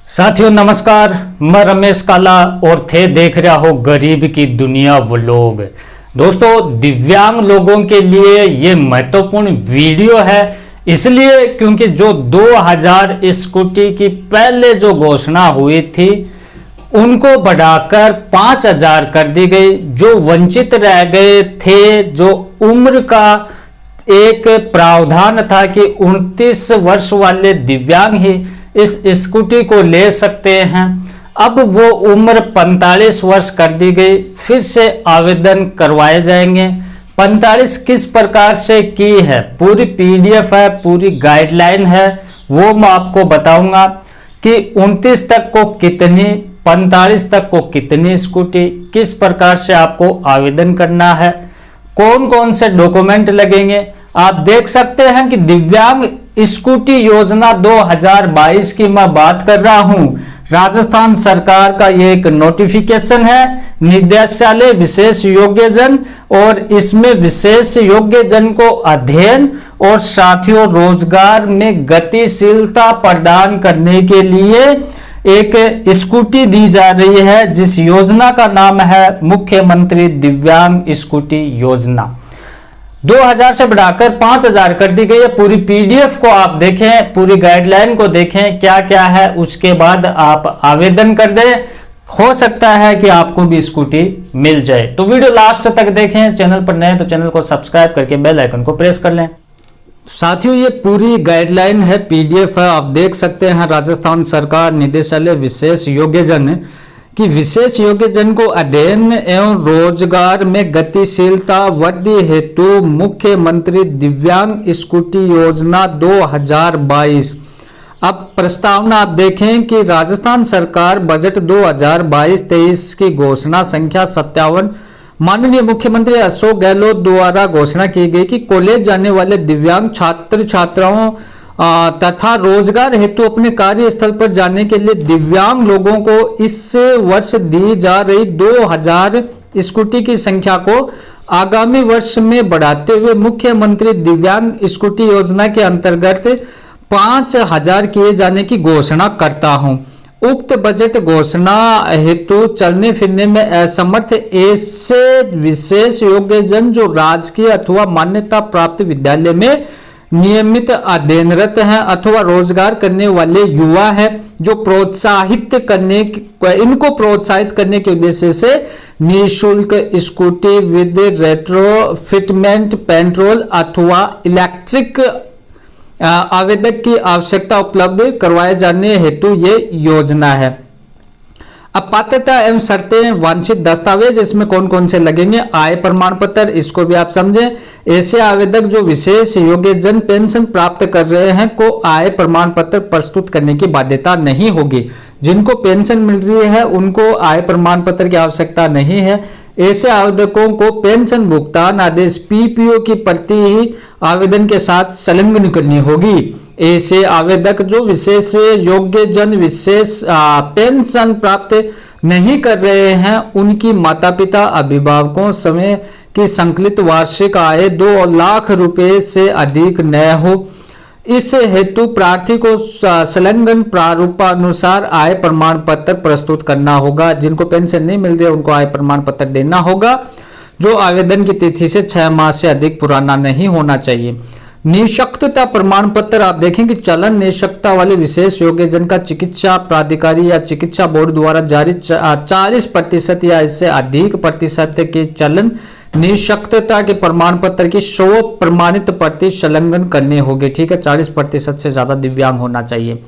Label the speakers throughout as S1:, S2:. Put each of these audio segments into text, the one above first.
S1: साथियों नमस्कार, मैं रमेश काला और थे देख रहा हो गरीब की दुनिया व्लॉग। दोस्तों, दिव्यांग लोगों के लिए ये महत्वपूर्ण वीडियो है, इसलिए क्योंकि जो 2000 स्कूटी की पहले जो घोषणा हुई थी उनको बढ़ाकर 5000 कर दी गई। जो वंचित रह गए थे, जो उम्र का एक प्रावधान था कि 29 वर्ष वाले दिव्यांग ही इस स्कूटी को ले सकते हैं, अब वो उम्र 45 वर्ष कर दी गई। फिर से आवेदन करवाए जाएंगे। 45 किस प्रकार से की है, पूरी पीडीएफ है, पूरी गाइडलाइन है, वो मैं आपको बताऊंगा कि 29 तक को कितनी, 45 तक को कितनी स्कूटी, किस प्रकार से आपको आवेदन करना है, कौन कौन से डॉक्यूमेंट लगेंगे। आप देख सकते हैं कि दिव्यांग स्कूटी योजना 2022 की मैं बात कर रहा हूं। राजस्थान सरकार का ये एक नोटिफिकेशन है, निदेशालय विशेष योग्यजन, और इसमें विशेष योग्यजन को अध्ययन और साथियों रोजगार में गतिशीलता प्रदान करने के लिए एक स्कूटी दी जा रही है, जिस योजना का नाम है मुख्यमंत्री दिव्यांग स्कूटी योजना। 2000 से बढ़ाकर 5000 कर दी गई है। पूरी पीडीएफ को आप देखें, पूरी गाइडलाइन को देखें क्या क्या है, उसके बाद आप आवेदन कर दें। हो सकता है कि आपको भी स्कूटी मिल जाए। तो वीडियो लास्ट तक देखें। चैनल पर नए तो चैनल को सब्सक्राइब करके बेल आइकन को प्रेस कर लें। साथियों, ये पूरी गाइडलाइन है, पीडीएफ है, आप देख सकते हैं। राजस्थान सरकार निदेशालय विशेष योग्यजन कि विशेष योग्यजन को अध्ययन एवं रोजगार में गतिशीलता वृद्धि हेतु मुख्यमंत्री दिव्यांग स्कूटी योजना 2022। अब प्रस्तावना आप देखें कि राजस्थान सरकार बजट 2022-23 की घोषणा संख्या 57 माननीय मुख्यमंत्री अशोक गहलोत द्वारा घोषणा की गई कि कॉलेज जाने वाले दिव्यांग छात्र छात्राओं तथा रोजगार हेतु अपने कार्यस्थल पर जाने के लिए दिव्यांग लोगों को इस वर्ष दी जा रही 2000 स्कूटी की संख्या को आगामी वर्ष में बढ़ाते हुए मुख्यमंत्री दिव्यांग स्कूटी योजना के अंतर्गत 5000 किए जाने की घोषणा करता हूं। उक्त बजट घोषणा हेतु चलने फिरने में असमर्थ ऐसे विशेष योग्यजन जो राजकीय अथवा मान्यता प्राप्त विद्यालय में नियमित अध्ययनरत हैं अथवा रोजगार करने वाले युवा हैं, जो इनको प्रोत्साहित करने के उद्देश्य से निःशुल्क स्कूटी विद रेट्रोफिटमेंट पेट्रोल अथवा इलेक्ट्रिक आवेदक की आवश्यकता उपलब्ध करवाए जाने हेतु ये योजना है। अब पात्रता एवं शर्तें, वांछित दस्तावेज इसमें कौन कौन से लगेंगे। आय प्रमाण पत्र, इसको भी आप समझें। ऐसे आवेदक जो विशेष योग्यजन पेंशन प्राप्त कर रहे हैं को आय प्रमाण पत्र प्रस्तुत करने की बाध्यता नहीं होगी। जिनको पेंशन मिल रही है उनको आय प्रमाण पत्र की आवश्यकता नहीं है। ऐसे आवेदकों को पेंशन भुगतान आदेश पीपीओ की प्रति ही आवेदन के साथ संलग्न करनी होगी। ऐसे आवेदक जो विशेष योग्यजन विशेष पेंशन प्राप्त नहीं कर रहे हैं, उनकी माता पिता अभिभावकों समय की संकलित वार्षिक आय 2 लाख रुपए से अधिक न हो। इस हेतु प्रार्थी को संलग्न प्रारूपानुसार आय प्रमाण पत्र प्रस्तुत करना होगा। जिनको पेंशन नहीं मिल रही है उनको आय प्रमाण पत्र देना होगा, जो आवेदन की तिथि से 6 माह से अधिक पुराना नहीं होना चाहिए। निःशक्तता प्रमाण पत्र आप देखें कि चलन निःशक्तता वाले विशेष योग्यजन का चिकित्सा प्राधिकारी या चिकित्सा बोर्ड द्वारा जारी 40% या इससे अधिक प्रतिशत के चलन निःशक्तता के प्रमाण पत्र की 100 प्रमाणित प्रति संलग्न करने होंगे। ठीक है, 40% से ज्यादा दिव्यांग होना चाहिए।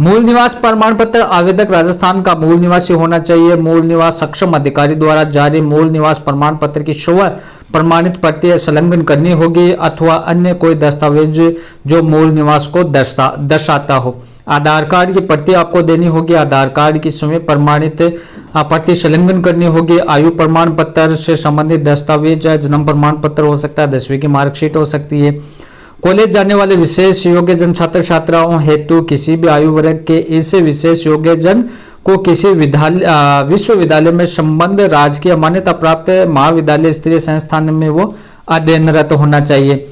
S1: मूल निवास प्रमाण पत्र, आवेदक राजस्थान का मूल निवासी होना चाहिए। मूल निवास सक्षम अधिकारी द्वारा जारी मूल निवास प्रमाण पत्र की 100 प्रमाणित प्रति संलग्न करनी होगी अथवा अन्य कोई दस्तावेज जो मूल निवास को दर्शाता हो। आधार कार्ड की प्रति आपको देनी होगी। आधार कार्ड की समय प्रमाणित प्रति संलग्न करनी होगी। आयु प्रमाण पत्र से संबंधित दस्तावेज, जन्म प्रमाण पत्र हो सकता है, 10वीं की मार्कशीट हो सकती है। कॉलेज जाने वाले विशेष योग्यजन छात्र छात्राओं हेतु किसी भी आयु वर्ग के ऐसे विशेष योग्यजन को किसी विश्वविद्यालय में संबद्ध राजकीय मान्यता प्राप्त महाविद्यालय स्तरीय संस्थान में वो अध्ययनरत होना चाहिए।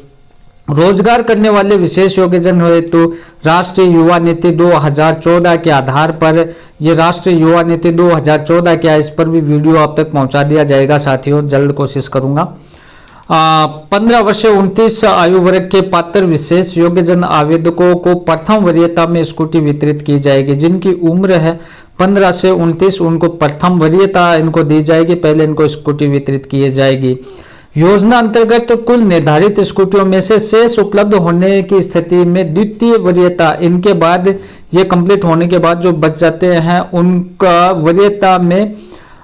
S1: रोजगार करने वाले विशेष योग्यजन हेतु राष्ट्रीय युवा नीति 2014 के आधार पर, ये राष्ट्रीय युवा नीति 2014 क्या है, इस पर भी वीडियो आप तक पहुंचा दिया जाएगा साथियों, जल्द कोशिश करूंगा। 15 वर्ष से 29 आयु वर्ग के पात्र विशेष योग्यजन आवेदकों को प्रथम वरीयता में स्कूटी वितरित की जाएगी। जिनकी उम्र है 15 से 29 उनको प्रथम वरीयता इनको दी जाएगी, पहले इनको स्कूटी वितरित की जाएगी। योजना अंतर्गत कुल निर्धारित स्कूटियों में से शेष उपलब्ध होने की स्थिति में द्वितीय वरीयता, इनके बाद ये कंप्लीट होने के बाद जो बच जाते हैं उनका वरीयता में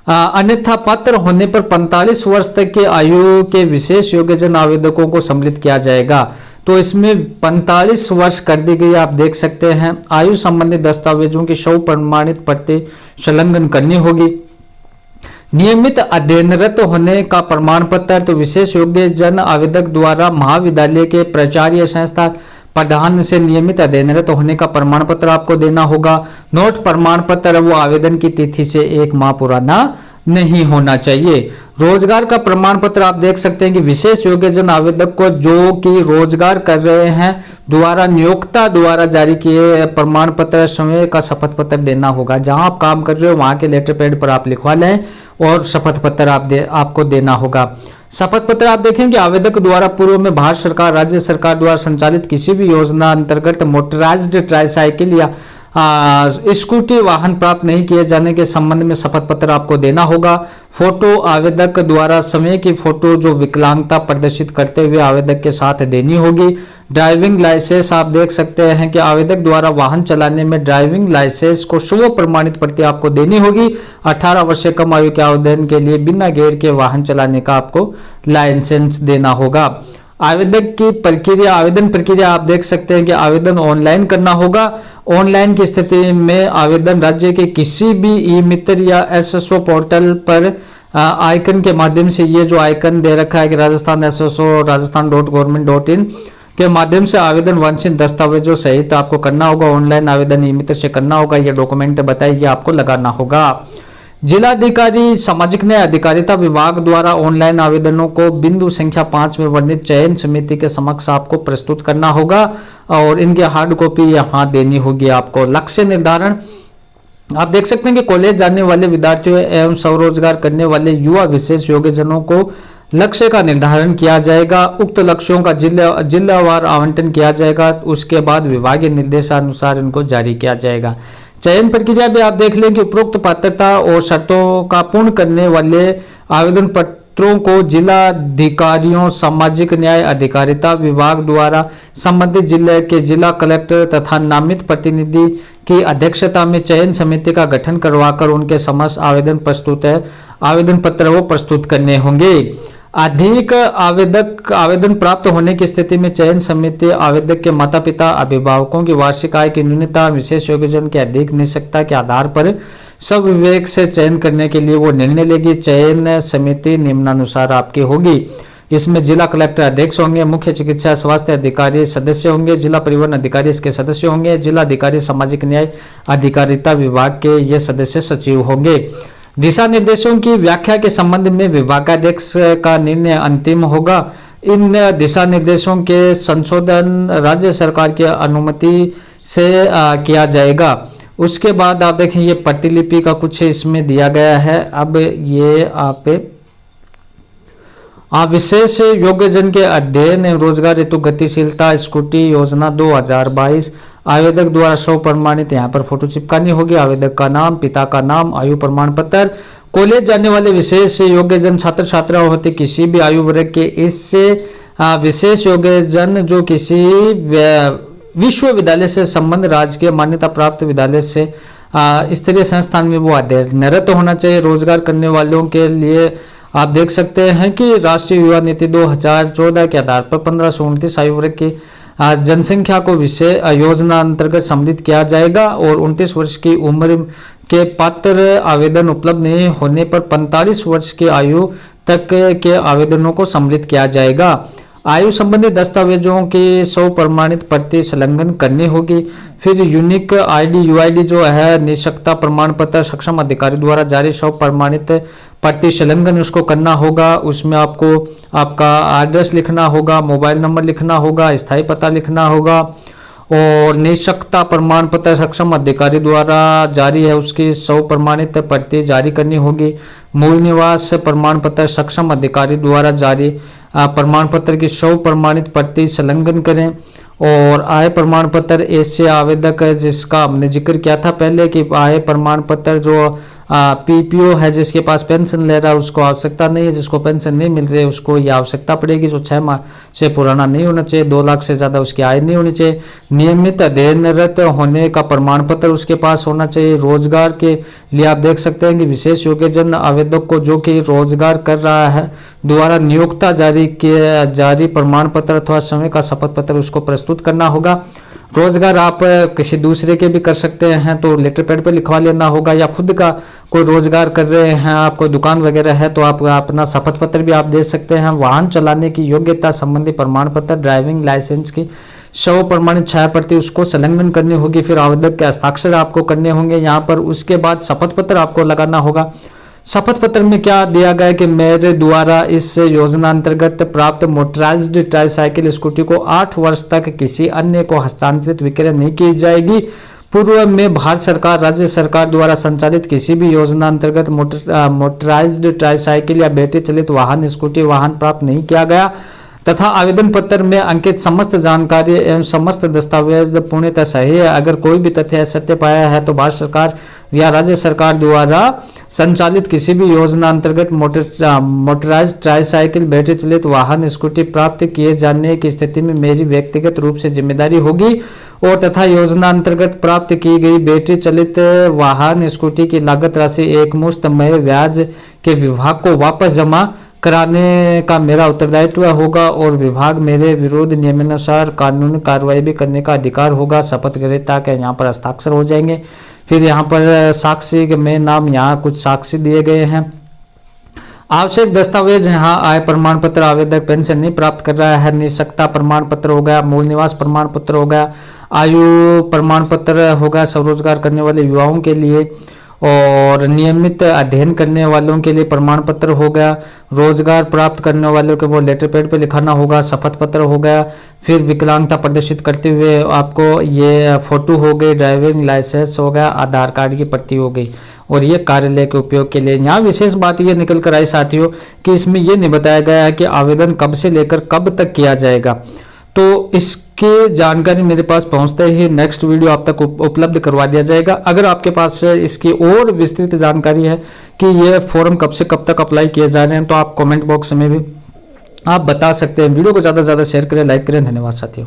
S1: अन्यथा पात्र होने पर 45 वर्ष तक की आयु के विशेष योग्यजन आवेदकों को सम्मिलित किया जाएगा। तो इसमें 45 वर्ष कर दी गई, आप देख सकते हैं। आयु संबंधी दस्तावेजों की स्व प्रमाणित प्रति संलग्न करनी होगी। नियमित अध्ययनरत होने का प्रमाण पत्र, तो विशेष योग्यजन आवेदक द्वारा महाविद्यालय के प्राचार्य संस्था प्रधान से नियमित अध्ययनरत होने का प्रमाण पत्र आपको देना होगा। नोट प्रमाण पत्र वो आवेदन की तिथि से 1 माह पुराना नहीं होना चाहिए। रोजगार का प्रमाण पत्र आप देख सकते हैं कि विशेष योग्यजन आवेदक को जो कि रोजगार कर रहे हैं द्वारा नियोक्ता द्वारा जारी किए प्रमाण पत्र समय का शपथ पत्र देना होगा। जहां आप काम कर रहे हो वहां के लेटर पैड पर आप लिखवा लें और शपथ पत्र आपको देना होगा। शपथ पत्र आप देखें कि आवेदक द्वारा पूर्व में भारत सरकार, राज्य सरकार द्वारा संचालित किसी भी योजना अंतर्गत मोटराइज्ड ट्राईसाइकिल या स्कूटी वाहन प्राप्त नहीं किए जाने के संबंध में शपथ पत्र आपको देना होगा। फोटो आवेदक द्वारा समय की फोटो जो विकलांगता प्रदर्शित करते हुए आवेदक के साथ देनी होगी। ड्राइविंग लाइसेंस आप देख सकते हैं कि आवेदक द्वारा वाहन चलाने में ड्राइविंग लाइसेंस को स्व प्रमाणित प्रति आपको देनी होगी। 18 वर्ष से कम आयु के आवेदन के लिए बिना गियर के वाहन चलाने का आपको लाइसेंस देना होगा। आवेदन की प्रक्रिया, आवेदन प्रक्रिया आप देख सकते हैं कि आवेदन ऑनलाइन करना होगा। ऑनलाइन की स्थिति में आवेदन राज्य के किसी भी ई मित्र या एसएसओ पोर्टल पर आइकन के माध्यम से, ये जो आइकन दे रखा है कि राजस्थान एसएसओ rajasthan.government.in के माध्यम से आवेदन वांछित दस्तावेजों सहित आपको करना होगा। ऑनलाइन आवेदन ई मित्र से करना होगा। ये डॉक्यूमेंट बताइए आपको लगाना होगा। जिलाधिकारी सामाजिक न्याय अधिकारिता विभाग द्वारा ऑनलाइन आवेदनों को बिंदु संख्या 5 में वर्णित चयन समिति के समक्ष आपको प्रस्तुत करना होगा और इनके हार्ड कॉपी यहाँ देनी होगी आपको। लक्ष्य निर्धारण आप देख सकते हैं कि कॉलेज जाने वाले विद्यार्थियों एवं स्वरोजगार करने वाले युवा विशेष योग्यजनों को लक्ष्य का निर्धारण किया जाएगा। उक्त लक्ष्यों का जिलावार आवंटन किया जाएगा। उसके बाद विभागीय निर्देशानुसार इनको जारी किया जाएगा। चयन प्रक्रिया भी आप देख लें कि उपरोक्त पात्रता और शर्तों का पूर्ण करने वाले आवेदन पत्रों को जिलाधिकारियों सामाजिक न्याय अधिकारिता विभाग द्वारा संबंधित जिले के जिला कलेक्टर तथा नामित प्रतिनिधि की अध्यक्षता में चयन समिति का गठन करवाकर उनके समक्ष आवेदन पत्र वो प्रस्तुत करने होंगे। अधिक आवेदन प्राप्त होने की स्थिति में चयन समिति आवेदक के माता पिता अभिभावकों की वार्षिक आय की न्यूनतम विशेष योग्यजन के अधिक निष्पक्षता के आधार पर सब विवेक से चयन करने के लिए वो निर्णय लेगी। चयन समिति निम्नानुसार आपकी होगी। इसमें जिला कलेक्टर अध्यक्ष होंगे, मुख्य चिकित्सा स्वास्थ्य अधिकारी सदस्य होंगे, जिला परिवहन अधिकारी इसके सदस्य होंगे, जिला अधिकारी सामाजिक न्याय अधिकारिता विभाग के ये सदस्य सचिव होंगे। दिशा निर्देशों की व्याख्या के संबंध में विभागाध्यक्ष का निर्णय अंतिम होगा। इन दिशा निर्देशों के संशोधन राज्य सरकार की अनुमति से किया जाएगा। उसके बाद आप देखें ये प्रतिलिपि का कुछ इसमें दिया गया है। अब ये आप विशेष योग्यजन के अध्ययन एवं रोजगार हेतु गतिशीलता स्कूटी योजना 2022 आवेदक द्वारा स्व प्रमाणित यहाँ पर फोटो चिपकानी होगी। आवेदक का नाम, पिता का नाम, आयु प्रमाण पत्र। कॉलेज जाने वाले विशेष योग्यजन छात्र छात्राओं होते किसी भी आयु वर्ग के इससे विशेष योग्यजन जो किसी विश्वविद्यालय से संबंध राजकीय मान्यता प्राप्त विद्यालय से स्तरीय संस्थान में वो अध्ययनरत होना चाहिए। रोजगार करने वालों के लिए आप देख सकते हैं कि राष्ट्रीय युवा नीति 2014 के आधार पर 15 से 29 आयु वर्ग की जनसंख्या को विषय योजना अंतर्गत सम्मिलित किया जाएगा और 29 वर्ष की उम्र के पात्र आवेदन उपलब्ध नहीं होने पर 45 वर्ष की आयु तक के आवेदनों को सम्मिलित किया जाएगा। आयु संबंधी दस्तावेजों की 100 प्रमाणित प्रति संलग्न करनी होगी। फिर यूनिक आईडी यूआईडी जो है निष्पक्षता प्रमाण पत्र सक्षम अधिकारी द्वारा जारी 100 प्रमाणित प्रति संलग्न उसको करना होगा। उसमें आपको आपका एड्रेस लिखना होगा, मोबाइल नंबर लिखना होगा, स्थायी पता लिखना होगा और निष्पक्षता प्रमाण पत्र सक्षम अधिकारी द्वारा जारी है उसकी 100 प्रमाणित प्रति जारी करनी होगी। मूल निवास प्रमाण पत्र सक्षम अधिकारी द्वारा जारी प्रमाण पत्र की 100 प्रमाणित प्रति संलग्न करें। और आय प्रमाण पत्र ऐसे आवेदक जिसका हमने जिक्र किया था पहले कि आय प्रमाण पत्र जो पीपीओ है जिसके पास पेंशन ले रहा है उसको आवश्यकता नहीं है, जिसको पेंशन नहीं मिल रही है उसको ये आवश्यकता पड़ेगी। जो 6 माह से पुराना नहीं होना चाहिए, 2 लाख से ज़्यादा उसकी आय नहीं होनी चाहिए, नियमित अध्ययनरत होने का प्रमाण पत्र उसके पास होना चाहिए। रोजगार के लिए आप देख सकते हैं कि विशेष योग्यजन आवेदक को जो कि रोजगार कर रहा है द्वारा नियोक्ता जारी प्रमाण पत्र अथवा समय का शपथ पत्र उसको प्रस्तुत करना होगा। रोजगार आप किसी दूसरे के भी कर सकते हैं तो लेटर पैड पे लिखवा लेना होगा, या खुद का कोई रोजगार कर रहे हैं, आप कोई दुकान वगैरह है तो आप अपना शपथ पत्र भी आप दे सकते हैं। वाहन चलाने की योग्यता संबंधी प्रमाण पत्र ड्राइविंग लाइसेंस की 100 प्रमाणित 6 प्रति उसको संलग्न करनी होगी। फिर आवेदक के हस्ताक्षर आपको करने होंगे यहाँ पर। उसके बाद शपथ पत्र आपको लगाना होगा। शपथ पत्र में क्या दिया गया है कि मेरे द्वारा इस योजना अंतर्गत प्राप्त मोटराइज्ड ट्राईसाइकिल स्कूटी को 8 वर्ष तक किसी अन्य को हस्तांतरित विक्रय नहीं की जाएगी। पूर्व में भारत सरकार राज्य सरकार द्वारा संचालित किसी भी योजना अंतर्गत मोटराइज्ड ट्राईसाइकिल या बैटरी चलित वाहन स्कूटी वाहन प्राप्त नहीं किया गया तथा आवेदन पत्र में अंकित समस्त जानकारी एवं समस्त दस्तावेज पूर्णतः सही है। अगर कोई भी तथ्य सत्य पाया है तो भारत सरकार या राज्य सरकार द्वारा संचालित किसी भी योजना अंतर्गत मोटराइज्ड ट्राईसाइकिल बैटरी चलित वाहन स्कूटी प्राप्त किए जाने की स्थिति में मेरी व्यक्तिगत रूप से जिम्मेदारी होगी और तथा योजना अंतर्गत प्राप्त की गई बैटरी चलित वाहन स्कूटी की लागत राशि एकमुश्त मय ब्याज के विभाग को वापस जमा कराने का मेरा उत्तरदायित्व होगा और विभाग मेरे विरोध नियमानुसार कानूनी कार्रवाई भी करने का अधिकार होगा। शपथ ग्रहता के यहाँ पर हस्ताक्षर हो जाएंगे। फिर यहाँ पर साक्षी में नाम यहाँ कुछ साक्षी दिए गए हैं। आवश्यक दस्तावेज यहाँ आय प्रमाण पत्र, आवेदक पेंशन नहीं प्राप्त कर रहा है, निष्पक्षता प्रमाण पत्र हो गया, मूल निवास प्रमाण पत्र हो गया, आयु प्रमाण पत्र होगा स्वरोजगार करने वाले युवाओं के लिए और नियमित अध्ययन करने वालों के लिए प्रमाण पत्र हो गया, रोजगार प्राप्त करने वालों के वो लेटर पैड पे लिखाना होगा, शपथ पत्र हो गया। फिर विकलांगता प्रदर्शित करते हुए आपको ये फोटो हो गई, ड्राइविंग लाइसेंस हो गया, आधार कार्ड की प्रति हो गई और ये कार्यालय के उपयोग के लिए। यहाँ विशेष बात ये निकल कर आई साथियों कि इसमें ये नहीं बताया गया है कि आवेदन कब से लेकर कब तक किया जाएगा। तो इसकी जानकारी मेरे पास पहुंचते ही नेक्स्ट वीडियो आप तक उपलब्ध करवा दिया जाएगा। अगर आपके पास इसकी और विस्तृत जानकारी है कि ये फॉर्म कब से कब तक अप्लाई किए जा रहे हैं तो आप कमेंट बॉक्स में भी आप बता सकते हैं। वीडियो को ज़्यादा से ज़्यादा शेयर करें, लाइक करें। धन्यवाद साथियों।